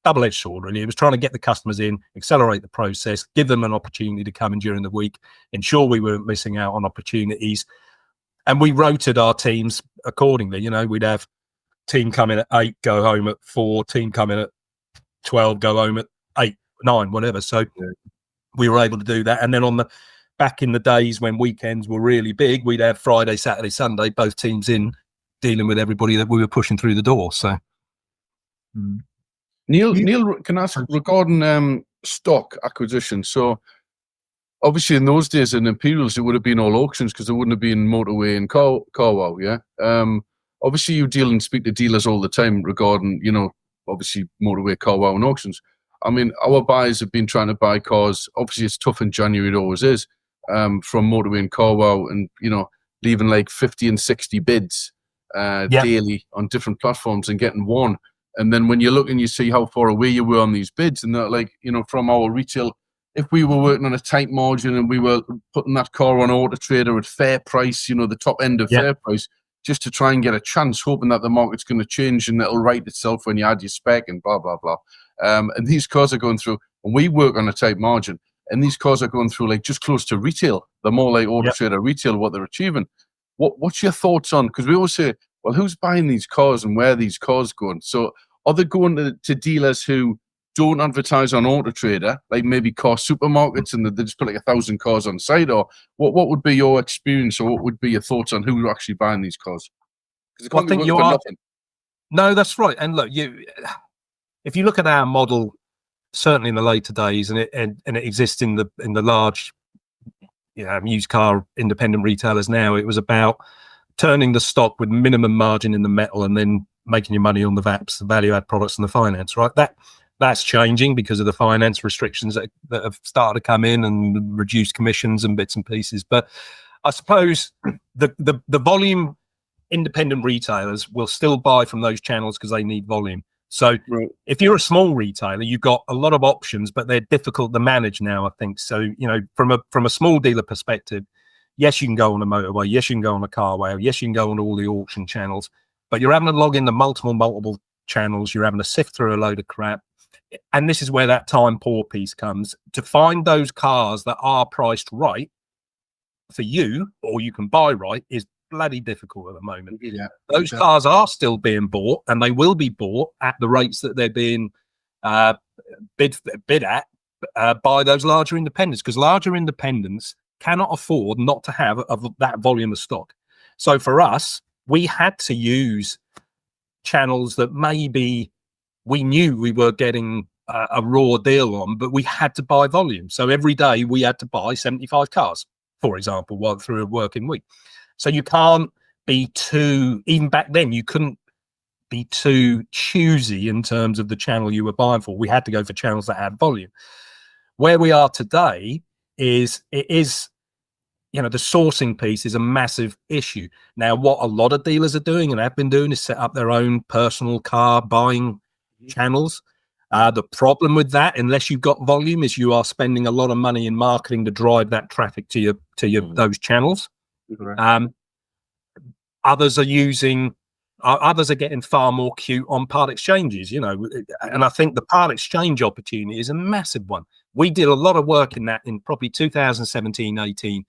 double-edged sword, really. It was trying to get the customers in, accelerate the process, give them an opportunity to come in during the week, ensure we weren't missing out on opportunities. And we rotated our teams accordingly. We'd have team come in at 8, go home at 4, team come in at 12, go home at 8, 9, whatever. So we were able to do that. And then back in the days when weekends were really big, we'd have Friday, Saturday, Sunday, both teams in dealing with everybody that we were pushing through the door. So Neil, can I ask regarding stock acquisition? So obviously in those days in Imperials, it would have been all auctions because there wouldn't have been Motorway and Car Wow, yeah? Obviously you deal and speak to dealers all the time regarding, obviously Motorway, Car Wow and auctions. I mean, our buyers have been trying to buy cars. Obviously it's tough in January, it always is, from Motorway and Car Wow and, leaving like 50 and 60 bids daily on different platforms and getting one. And then when you look and you see how far away you were on these bids and that, like, from our retail, if we were working on a tight margin and we were putting that car on Auto Trader at fair price, the top end of fair price, just to try and get a chance, hoping that the market's going to change and it'll right itself when you add your spec and blah, blah, blah. And these cars are going through, and we work on a tight margin, and these cars are going through like just close to retail. They're more like Auto Trader retail, what they're achieving. What's your thoughts on, because we always say, well, who's buying these cars and where are these cars going? So are they going to dealers who don't advertise on Auto Trader, like maybe car supermarkets, and they just put like 1,000 cars on site? Or what would be your experience, or what would be your thoughts on who are actually buying these cars? Well, I think you are. No, that's right. And look, if you look at our model, certainly in the later days, and it exists in the large, used car independent retailers now, it was about turning the stock with minimum margin in the metal and then making your money on the VAPs, the value add products, and the finance. Right, that's changing because of the finance restrictions that have started to come in and reduced commissions and bits and pieces. But I suppose the volume independent retailers will still buy from those channels because they need volume. So if you're a small retailer, you've got a lot of options, but they're difficult to manage now, I think. So, from a small dealer perspective, yes, you can go on a Motorway. Yes, you can go on a Carway. Yes, you can go on all the auction channels, but you're having to log into multiple channels. You're having to sift through a load of crap. And this is where that time poor piece comes. To find those cars that are priced right for you, or you can buy right, is bloody difficult at the moment. Yeah. Those cars are still being bought, and they will be bought at the rates that they're being bid at by those larger independents, because larger independents cannot afford not to have that volume of stock. So for us, we had to use channels that maybe we knew we were getting a raw deal on, but we had to buy volume. So every day we had to buy 75 cars, for example, while through a working week. So you can't be too, even back then, you couldn't be too choosy in terms of the channel you were buying for. We had to go for channels that had volume. Where we are today is, the sourcing piece is a massive issue. Now, what a lot of dealers are doing and have been doing is set up their own personal car buying channels. The problem with that, unless you've got volume, is you are spending a lot of money in marketing to drive that traffic to your those channels. Others are getting far more cute on part exchanges, and I think the part exchange opportunity is a massive one. We did a lot of work in that in probably 2017-18.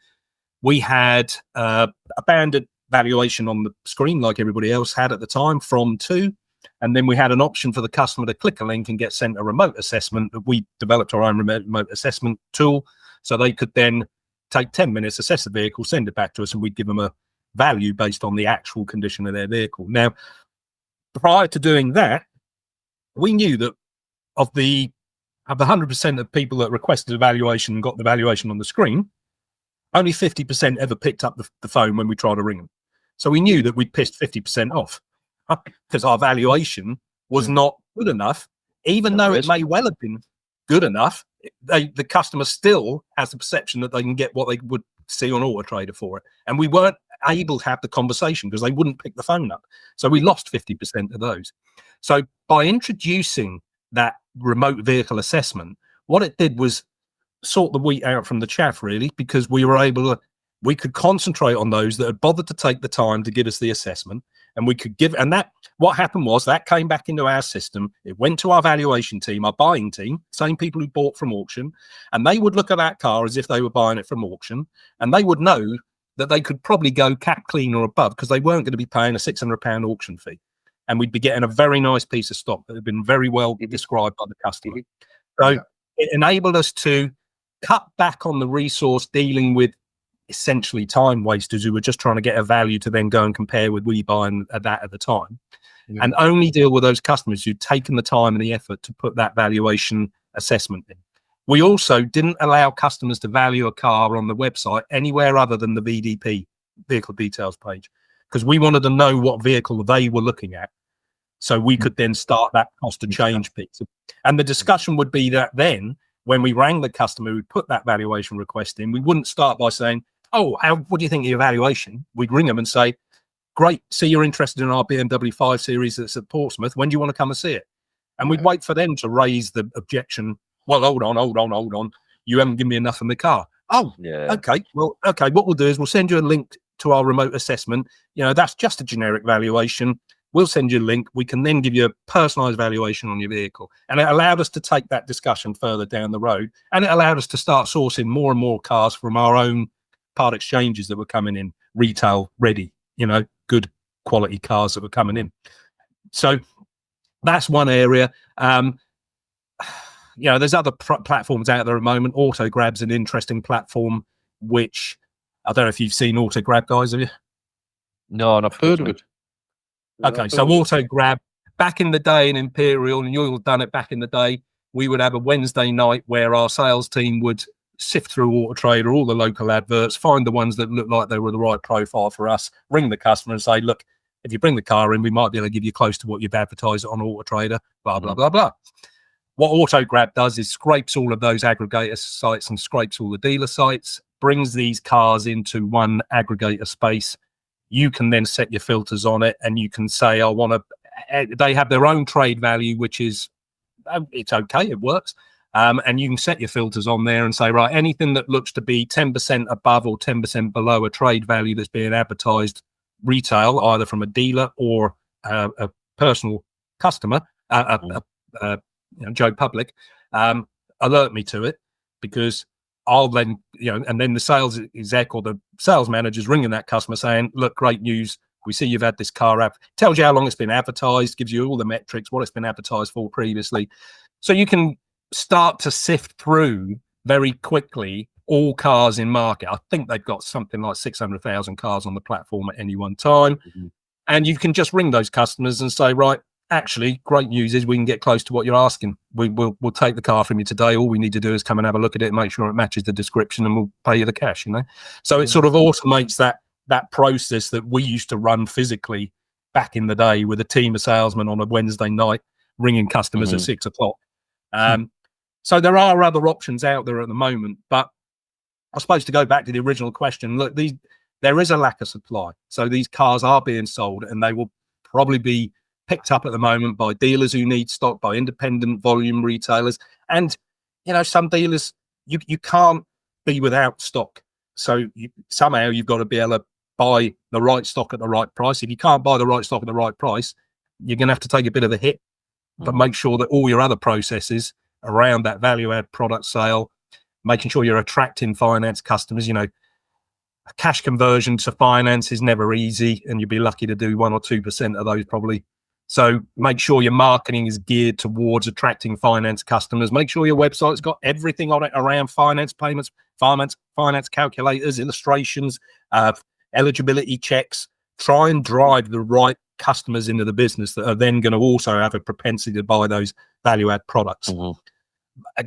We had a banded valuation on the screen like everybody else had at the time from 2. And then we had an option for the customer to click a link and get sent a remote assessment. We developed our own remote assessment tool, so they could then take 10 minutes, assess the vehicle, send it back to us, and we'd give them a value based on the actual condition of their vehicle. Now, prior to doing that, we knew that of the 100% of people that requested a valuation and got the valuation on the screen, only 50% ever picked up the phone when we tried to ring them. So we knew that we'd pissed 50% off because our valuation was not good enough, even though it may well have been good enough. The customer still has the perception that they can get what they would see on Auto Trader for it. And we weren't able to have the conversation because they wouldn't pick the phone up. So we lost 50% of those. So by introducing that remote vehicle assessment, what it did was sort the wheat out from the chaff, really, because we could concentrate on those that had bothered to take the time to give us the assessment, and we could give, and that, what happened was that came back into our system. It went to our valuation team, our buying team, same people who bought from auction, and they would look at that car as if they were buying it from auction, and they would know that they could probably go cap clean or above because they weren't going to be paying a £600 auction fee, and we'd be getting a very nice piece of stock that had been very well described by the customer. So it enabled us to cut back on the resource dealing with essentially time wasters who were just trying to get a value to then go and compare with we buying that at the time, and only deal with those customers who'd taken the time and the effort to put that valuation assessment in. We also didn't allow customers to value a car on the website anywhere other than the VDP, vehicle details page, because we wanted to know what vehicle they were looking at, so we could then start that cost of change piece. And the discussion would be that then, when we rang the customer who put that valuation request in, we wouldn't start by saying, "Oh, what do you think of your valuation?" We'd ring them and say, "Great, see you're interested in our BMW 5 Series that's at Portsmouth. When do you want to come and see it?" And we'd wait for them to raise the objection. "Well, hold on. You haven't given me enough of the car." "Oh, okay. Well, okay. What we'll do is we'll send you a link to our remote assessment. That's just a generic valuation. We'll send you a link. We can then give you a personalized valuation on your vehicle." And it allowed us to take that discussion further down the road. And it allowed us to start sourcing more and more cars from our own part exchanges that were coming in, retail ready, good quality cars that were coming in. So that's one area. There's other platforms out there at the moment. AutoGrab's an interesting platform, which I don't know if you've seen AutoGrab, guys, have you? No, not Heard of it. Okay, so AutoGrab, back in the day in Imperial, and you've done it back in the day, we would have a Wednesday night where our sales team would sift through Auto Trader, all the local adverts, find the ones that look like they were the right profile for us, ring the customer and say, "Look, if you bring the car in, we might be able to give you close to what you've advertised on Auto Trader, blah, blah, blah, blah." What AutoGrab does is scrapes all of those aggregator sites and scrapes all the dealer sites, brings these cars into one aggregator space. You can then set your filters on it, and you can say, "I want to," they have their own trade value, which is, it's okay, it works. And you can set your filters on there and say, right, anything that looks to be 10% above or 10% below a trade value that's being advertised retail, either from a dealer or a personal customer, Joe Public, alert me to it, because I'll then, and then the sales exec or the sales manager's ringing that customer saying, look, great news. We see you've had this car tells you how long it's been advertised, gives you all the metrics, what it's been advertised for previously. So you can start to sift through very quickly all cars in market. I think they've got something like 600,000 cars on the platform at any one time. Mm-hmm. And you can just ring those customers and say, right, actually, great news is we can get close to what you're asking. We'll take the car from you today. All we need to do is come and have a look at it and make sure it matches the description, and we'll pay you the cash, So it sort of automates that process that we used to run physically back in the day with a team of salesmen on a Wednesday night ringing customers at 6 o'clock. So there are other options out there at the moment, but I suppose to go back to the original question, look, there is a lack of supply. So these cars are being sold, and they will probably be picked up at the moment by dealers who need stock, by independent volume retailers. And, some dealers, you can't be without stock. So somehow you've got to be able to buy the right stock at the right price. If you can't buy the right stock at the right price, you're going to have to take a bit of a hit, but make sure that all your other processes around that value add product sale, making sure you're attracting finance customers, a cash conversion to finance is never easy, and you'll be lucky to do 1 or 2% of those probably. So make sure your marketing is geared towards attracting finance customers. Make sure your website's got everything on it around finance payments, finance calculators, illustrations, eligibility checks. Try and drive the right customers into the business that are then going to also have a propensity to buy those value-add products.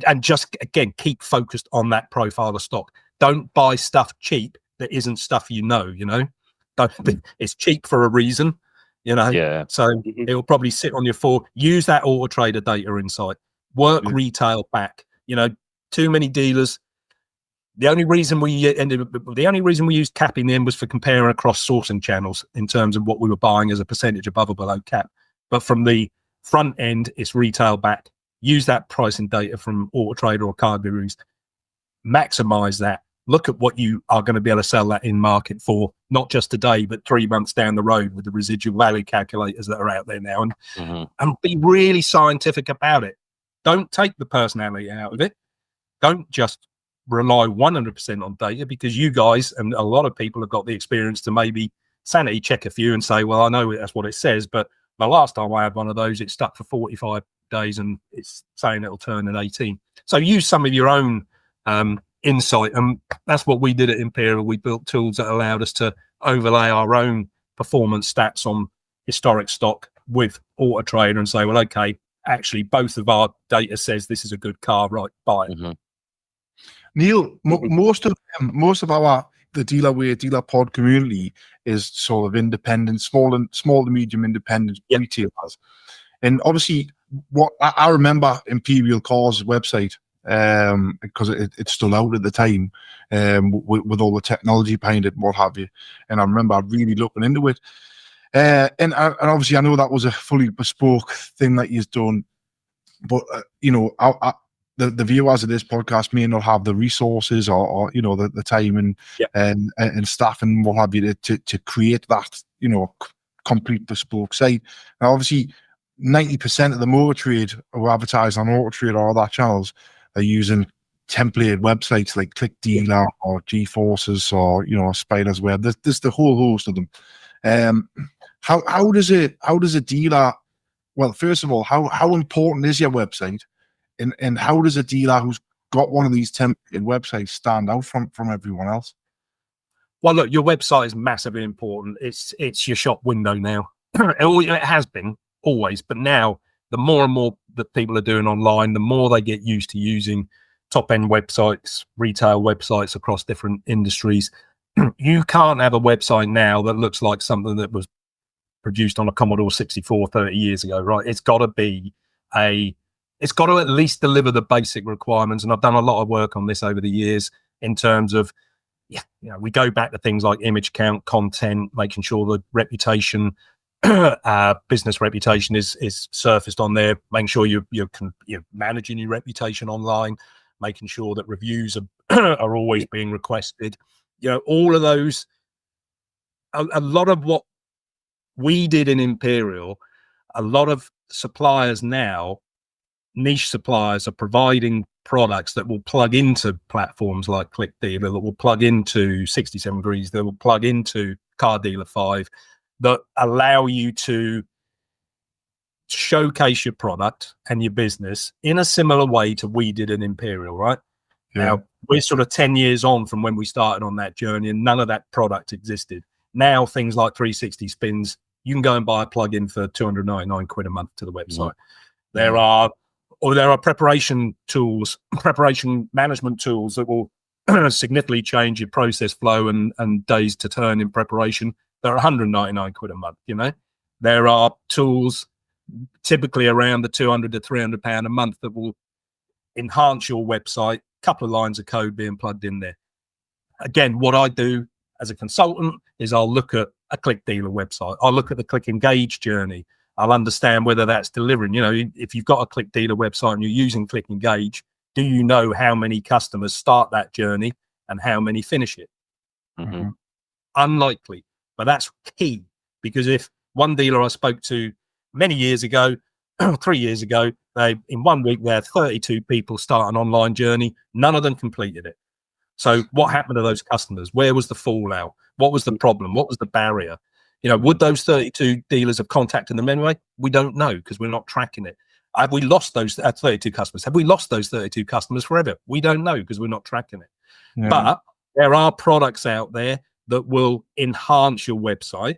And just, again, keep focused on that profile of stock. Don't buy stuff cheap that isn't stuff It's cheap for a reason. So it'll probably sit on your floor. Use that Auto Trader data insight. Work retail back. Too many dealers. The only reason we used cap in the end was for comparing across sourcing channels in terms of what we were buying as a percentage above or below cap. But from the front end, it's retail back. Use that pricing data from Auto Trader or car gurus. Maximize that. Look at what you are going to be able to sell that in market for, not just today, but 3 months down the road with the residual value calculators that are out there now. And be really scientific about it. Don't take the personality out of it. Don't just rely 100% on data, because you guys and a lot of people have got the experience to maybe sanity check a few and say, well, I know that's what it says, but the last time I had one of those, it stuck for 45 days and it's saying it'll turn in 18. So use some of your own insight, and that's what we did at Imperial. We built tools that allowed us to overlay our own performance stats on historic stock with Auto Trader and say, well, okay, actually both of our data says this is a good car, right, buy it. Neil, most of the DealerPod community is sort of independent, small to medium independent retailers, and obviously what I remember Imperial Cars website, because it's still out at the time, with all the technology behind it and what have you. And I remember really looking into it. And obviously I know that was a fully bespoke thing that you've done, but the viewers of this podcast may not have the resources or the time and staff and what have you to create that complete bespoke site. Now obviously 90% of the motor trade who advertise on Auto Trade or other channels are using template websites like Click Dealer or G-Forces or Spider's Web. There's the whole host of them. How does a dealer? Well, first of all, how important is your website, and how does a dealer who's got one of these template websites stand out from everyone else? Well, look, your website is massively important. It's your shop window now. It has been always, but now the more and more that people are doing online, the more they get used to using top-end websites, retail websites across different industries. You can't have a website now that looks like something that was produced on a Commodore 64 30 years ago, right? It's got to at least deliver the basic requirements. And I've done a lot of work on this over the years in terms of, we go back to things like image count, content, making sure the reputation, business reputation is surfaced on there, making sure you're managing your reputation online, making sure that reviews are always being requested. All of those, a lot of what we did in Imperial, a lot of suppliers now, niche suppliers, are providing products that will plug into platforms like Click Dealer, that will plug into 67 Degrees, that will plug into Car Dealer 5, that allow you to showcase your product and your business in a similar way to we did in Imperial, right? Yeah. Now, we're sort of 10 years on from when we started on that journey, and none of that product existed. Now, things like 360 spins, you can go and buy a plugin for 299 quid a month to the website. There are preparation tools, preparation management tools that will significantly change your process flow and days to turn in preparation. They're 199 quid a month, you know. There are tools typically around the 200 to 300 pound a month that will enhance your website, couple of lines of code being plugged in there. Again, what I do as a consultant is I'll look at a Click Dealer website. I'll look at the Click Engage journey. I'll understand whether that's delivering. You know, if you've got a Click Dealer website and you're using Click Engage, do you know how many customers start that journey and how many finish it? Unlikely, but that's key, because if one dealer I spoke to many years ago, 3 years ago, they in 1 week they had 32 people start an online journey. None of them completed it. So what happened to those customers? Where was the fallout? What was the problem? What was the barrier? You know, would those 32 dealers have contacted them anyway? We don't know, because we're not tracking it. Have we lost those 32 customers? Have we lost those 32 customers forever? We don't know, because we're not tracking it. Yeah. But there are products out there that will enhance your website.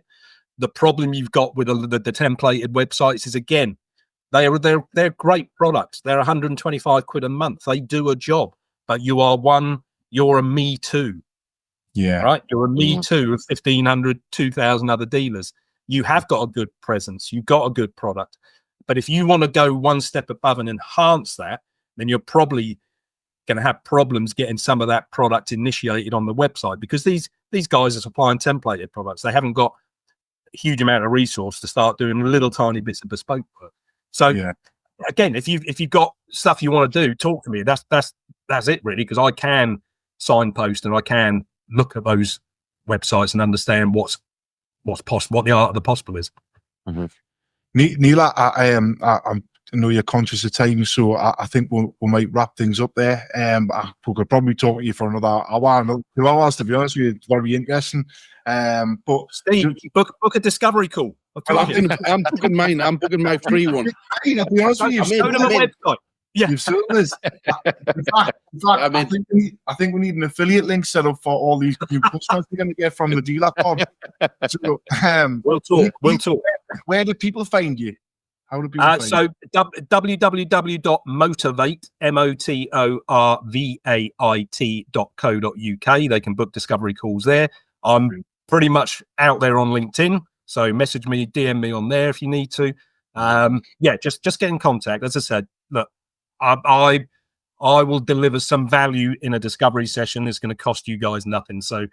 The problem you've got with the templated websites is, again, they're great products. They're 125 quid a month. They do a job, but you're a me too. Yeah. Right. You're a me too of 1,500, 2,000 other dealers. You have got a good presence. You've got a good product. But if you want to go one step above and enhance that, then you're probably going to have problems getting some of that product initiated on the website, because these guys are supplying templated products. They haven't got a huge amount of resource to start doing little tiny bits of bespoke work. So again, if you've got stuff you want to do, talk to me. That's it really, because I can signpost and I can look at those websites and understand what's possible, what the art of the possible is. Neil, I know you're conscious of time, so I think we might wrap things up there. We could probably talk to you for another hour, 2 hours, to be honest with you. It's very interesting. But Steve, book a discovery call. I'm booking mine. I'm booking my free one. To be honest with you, go to my website. Yeah, you've sold us. In fact, I think we need an affiliate link set up for all these new customers we're going to get from the DealerPod. So, we'll talk. Where do people find you? How do people find you? So www.motorvate, motorvait.co.uk. They can book discovery calls there. I'm pretty much out there on LinkedIn, so message me, DM me on there if you need to. Just get in contact. As I said, look, I will deliver some value in a discovery session. It's going to cost you guys nothing. So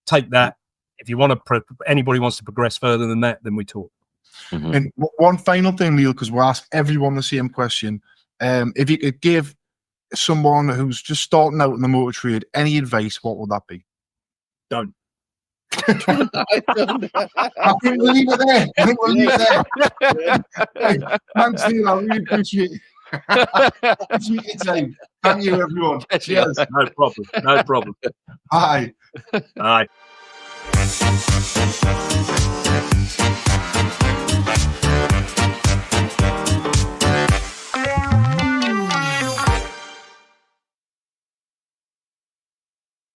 take that. If you want to, anybody wants to progress further than that, then we talk. And one final thing, Neil, because we'll ask everyone the same question. If you could give someone who's just starting out in the motor trade any advice, what would that be? Don't. I think we'll leave it there. Thanks, Neil. I really appreciate it. Thank you, everyone. Cheers. No problem. Bye. Bye.